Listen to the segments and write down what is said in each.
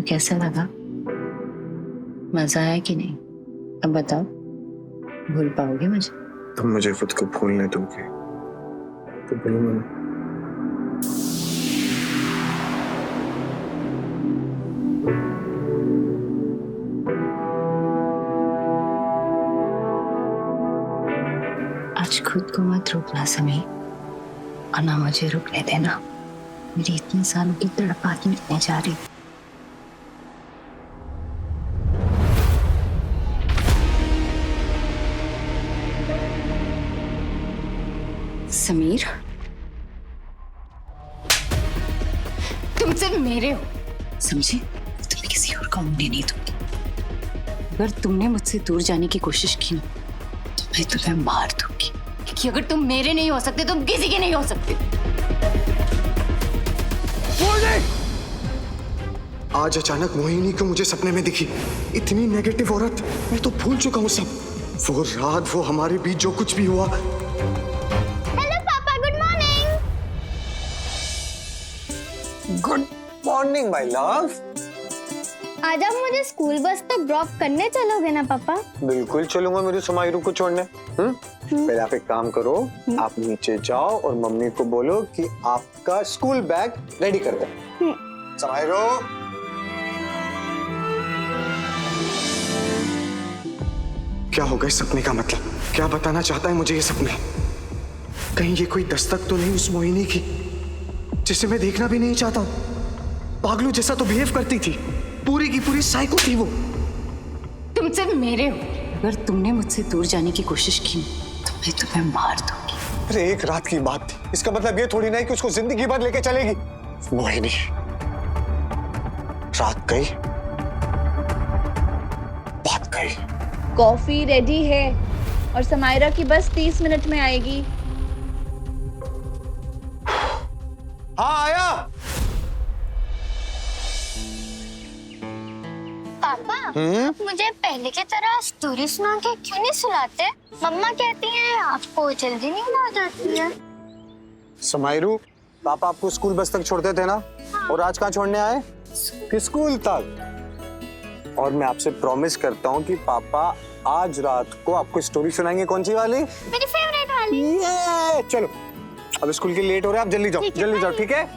कैसा लगा? मजा आया कि नहीं? अब बताओ, भूल पाओगे मुझे? तुम मुझे खुद को भूलने दोगे तो भूलूंगा मैं। आज खुद को मत रोकना समीर, और ना मुझे रुकने देना। मेरी इतने सालों की तड़पाती मिटने जा रही। समीर, तुम सिर्फ मेरे हो, समझे? तुम्हें किसी और का उंगली नहीं दूंगी। अगर तुमने मुझसे दूर जाने की कोशिश की ना, तो मैं तुम्हें मार दूंगी। कि अगर तुम मेरे नहीं हो सकते, तुम किसी के नहीं हो सकते। आज अचानक मोहिनी क्यों मुझे सपने में दिखी? इतनी नेगेटिव औरत, मैं तो भूल चुका हूँ सब। वो रात, वो हमारे बीच जो कुछ भी हुआ। हेलो पापा, good morning. Good morning my love. आज आप मुझे स्कूल बस तक ड्रॉप करने चलोगे ना पापा? बिल्कुल चलूंगा मेरी समायरू को छोड़ने। पहले आप एक काम करो, आप नीचे जाओ और मम्मी को बोलो कि आपका स्कूल बैग रेडी कर दे। समायरू, क्या होगा इस सपने का मतलब? क्या बताना चाहता है मुझे ये सपने? कहीं ये कोई दस्तक तो नहीं उस मोहिनी की जिसे मैं देखना भी नहीं चाहता? पागलों जैसा तो बिहेव करती थी, पूरी की पूरी साइको थी वो। तुम सिर्फ मेरे हो। अगर तुमने मुझसे दूर जाने की कोशिश की तो मैं तुम्हें मार दूंगी। अरे एक रात की बात थी, इसका मतलब ये थोड़ी ना है कि उसको जिंदगी भर लेके चलेगी। मोहिनी, रात गई, बात गई। कॉफी रेडी है और समायरा की बस 30 मिनट में आएगी। हाँ आया। पापा, आप मुझे पहले की तरह स्टोरी सुना के क्यों नहीं सुलाते? मम्मा कहती हैं आपको जल्दी नींद आ जाती है। समायरू, पापा आपको स्कूल बस तक छोड़ते थे ना? और आज कहाँ छोड़ने आए? कि स्कूल तक। और मैं आपसे प्रॉमिस करता हूँ कि पापा आज रात को आपको स्टोरी सुनाएंगे। कौन सी वाली? मेरी फेवरेट वाली। ये चलो, अब स्कूल के लेट हो रहे हैं, आप जल्दी जाओ, जल्दी जाओ, ठीक है?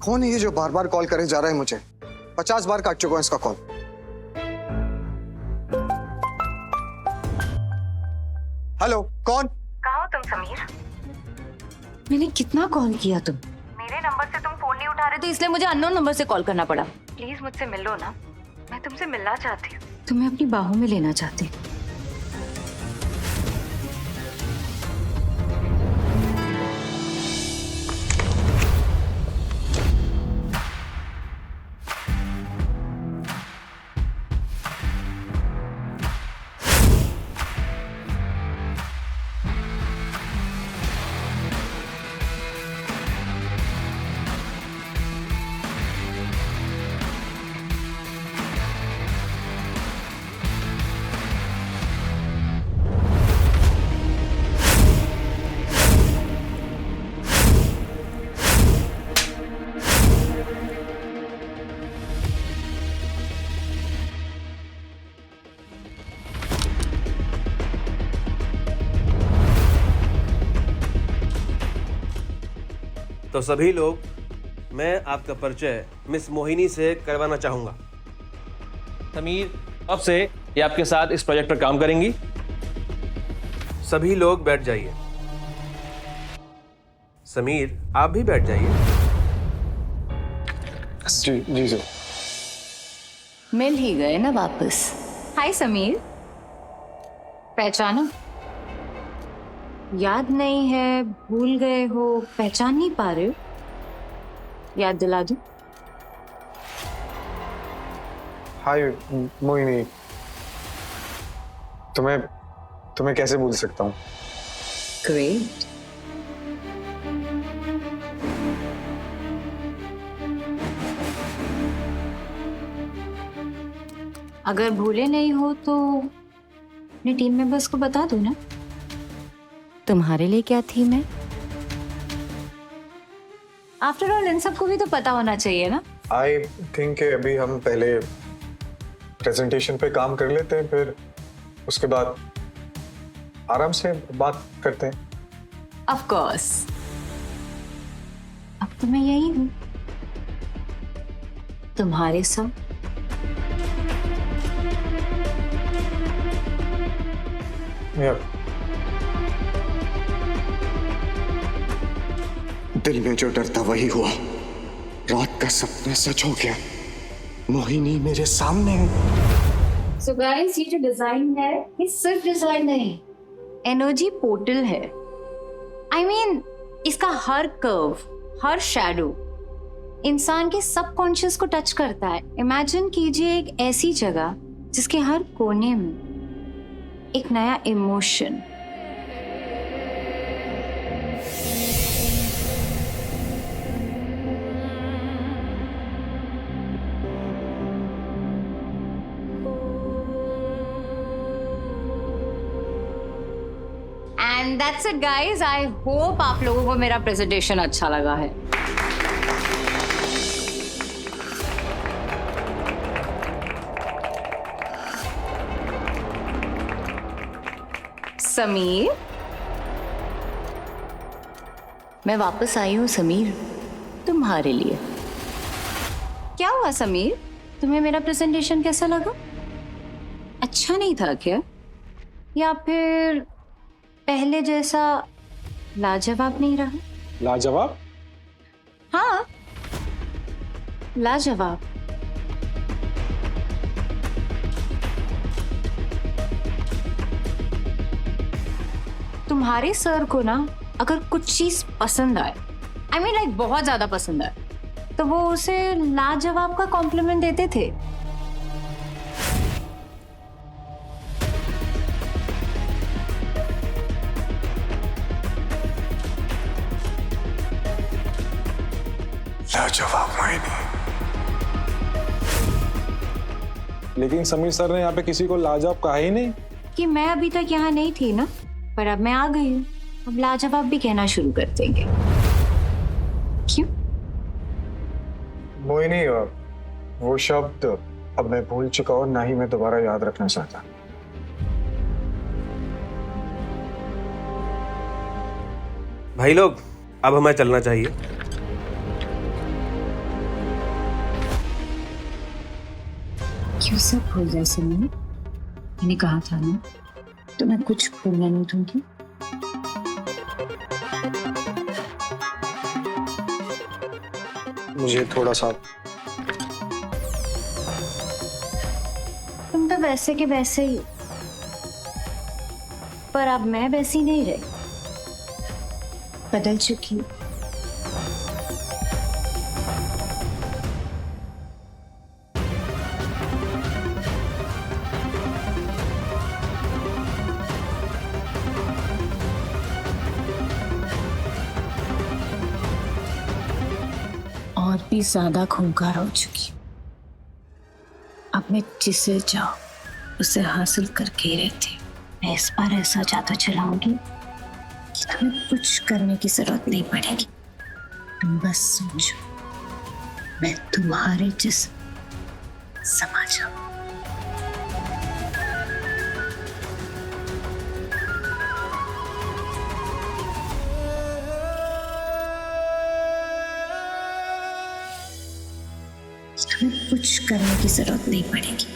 कौन है ये जो बार बार कॉल करे जा रहा है मुझे? 50 बार काट चुका हूं इसका कॉल। हेलो, कौन? कहाँ हो तुम समीर? मैंने कितना कॉल किया तुम? मेरे नंबर से तुम फोन नहीं उठा रहे तो इसलिए मुझे अननोन नंबर से कॉल करना पड़ा। प्लीज मुझसे मिल लो ना, मैं तुमसे मिलना चाहती हूँ। तुम्हें अपनी बाहों में लेना चाहती। तो सभी लोग, मैं आपका परिचय मिस मोहिनी से करवाना चाहूंगा। समीर, अब से ये आपके साथ इस प्रोजेक्ट पर काम करेंगी। सभी लोग बैठ जाइए। समीर, आप भी बैठ जाइए। जी जी सर। मिल ही गए ना वापस। हाय समीर, पहचाना? याद नहीं है, भूल गए हो, पहचान नहीं पा रहे हो? याद दिला दूं? हाय मोहिनी, तुम्हें कैसे भूल सकता हूँ? ग्रेट। अगर भूले नहीं हो तो अपनी टीम मेंबर्स को बता दो ना, तुम्हारे लिए क्या थीम है। आफ्टर ऑल इन सबको भी तो पता होना चाहिए ना। आई थिंक अभी हम पहले प्रेजेंटेशन पे काम कर लेते हैं, फिर उसके बाद आराम से बात करते हैं। ऑफ कोर्स, अब तो मैं यही हूं, तुम्हारे साथ। दिल में जो डर था वही हुआ। रात का सपना सच हो गया। मोहिनी मेरे सामने है। सो गाइस, ये जो डिजाइन है ये सिर्फ डिजाइन नहीं, एनर्जी पोर्टल है। आई मीन इसका हर कर्व, हर शैडो इंसान के सबकॉन्शियस को टच करता है। इमेजिन कीजिए एक ऐसी जगह जिसके हर कोने में एक नया emotion, and that's it guys. I hope आप लोगों को मेरा प्रेजेंटेशन अच्छा लगा है। समीर, मैं वापस आई हूँ समीर, तुम्हारे लिए। क्या हुआ समीर, तुम्हें मेरा प्रेजेंटेशन कैसा लगा? अच्छा नहीं था क्या? या फिर पहले जैसा लाजवाब नहीं रहा? लाजवाब? हाँ, लाजवाब। तुम्हारे सर को ना अगर कुछ चीज पसंद आए, आई मीन लाइक बहुत ज्यादा पसंद आए, तो वो उसे लाजवाब का कॉम्प्लीमेंट देते थे। लाजवाब मोहिनी। लेकिन समीर सर ने यहाँ पे किसी को लाजवाब कहा ही नहीं। कि मैं अभी तक यहाँ नहीं थी ना, पर अब मैं आ गई हूँ, अब लाजवाब भी कहना शुरू कर देंगे। क्यों? मोहिनी, वो शब्द अब मैं भूल चुका हूँ, ना ही मैं दोबारा याद रखना चाहता। भाई लोग, अब हमें चलना चाहिए। क्यों सब भूल गए समीर? मैंने कहा था ना, तो मैं कुछ भूलने नहीं दूंगी। मुझे थोड़ा सा। तुम तो वैसे के वैसे ही हो, पर अब मैं वैसी नहीं रही, बदल चुकी हूँ। और भी ज्यादा खूंखार हो चुकी। अब मैं जिसे चाहूं उसे हासिल करके ही रहती। मैं इस बार ऐसा जादू चलाऊंगी कि तुम्हें कुछ करने की जरूरत नहीं पड़ेगी। तुम बस सोचो, मैं तुम्हारे जिस्म समा जाऊं। तुम्हें कुछ करने की जरूरत नहीं पड़ेगी।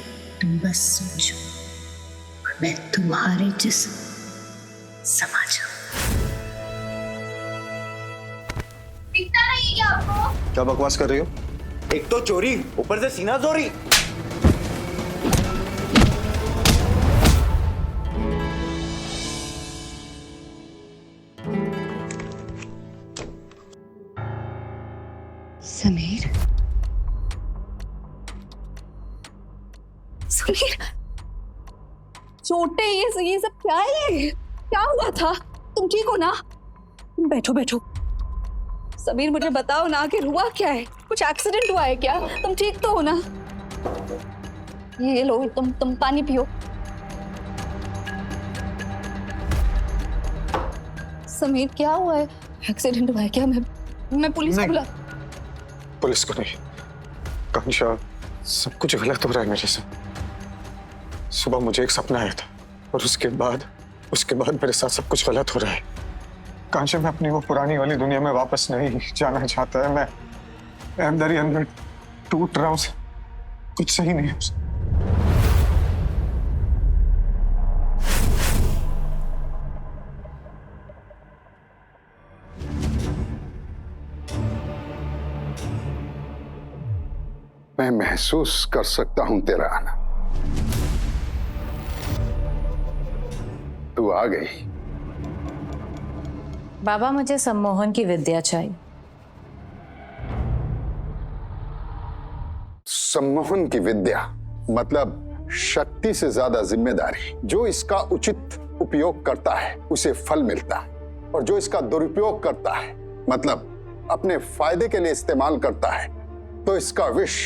तुम बस सोचो, मैं तुम्हारे जिस्म समा जाऊं। दिखता नहीं क्या आपको? क्या बकवास कर रही हो? एक तो चोरी, ऊपर से सीना चोरी। समीर, समीर, चोटें ये सब क्या है? ये क्या हुआ था? तुम ठीक हो ना? बैठो बैठो। समीर, मुझे बताओ ना, आखिर हुआ क्या है? कुछ एक्सीडेंट हुआ है क्या? तुम ठीक तो हो ना? ये लो, तुम पानी पियो। समीर क्या हुआ है? एक्सीडेंट हुआ है क्या? मैं पुलिस को बुला। पुलिस को नहीं, कांक्षा, सब कुछ गलत हो रहा है मेरे से। सुबह मुझे एक सपना आया था और उसके बाद मेरे साथ सब कुछ गलत हो रहा है। कांक्षा, मैं अपनी वो पुरानी वाली दुनिया में वापस नहीं जाना चाहता है। मैं अंदर ही अंदर टूट रहा हूँ। कुछ सही नहीं है। मैं महसूस कर सकता हूं तेरा आना। तू आ गई। बाबा, मुझे सम्मोहन की विद्या चाहिए। सम्मोहन की विद्या मतलब शक्ति से ज्यादा जिम्मेदारी। जो इसका उचित उपयोग करता है उसे फल मिलता है, और जो इसका दुरुपयोग करता है मतलब अपने फायदे के लिए इस्तेमाल करता है तो इसका विष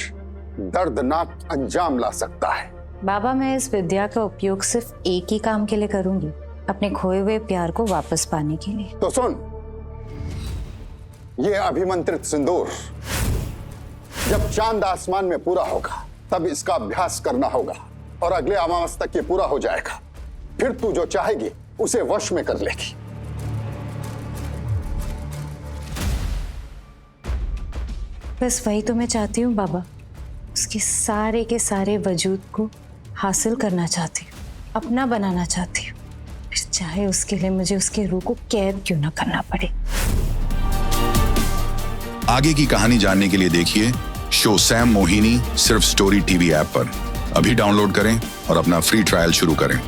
दर्दनाक अंजाम ला सकता है। बाबा, मैं इस विद्या का उपयोग सिर्फ एक ही काम के लिए करूंगी, अपने खोए हुए प्यार को वापस पाने के लिए। तो सुन, ये अभिमंत्रित सिंदूर जब चांद आसमान में पूरा होगा तब इसका अभ्यास करना होगा, और अगले अमावस तक ये पूरा हो जाएगा। फिर तू जो चाहेगी उसे वश में कर लेगी। बस वही तो मैं चाहती हूँ बाबा, उसके सारे के सारे वजूद को हासिल करना चाहती हूँ, अपना बनाना चाहती हूँ, फिर चाहे उसके लिए मुझे उसके रूह को कैद क्यों ना करना पड़े। आगे की कहानी जानने के लिए देखिए शो सैम मोहिनी सिर्फ स्टोरी टीवी ऐप पर। अभी डाउनलोड करें और अपना फ्री ट्रायल शुरू करें।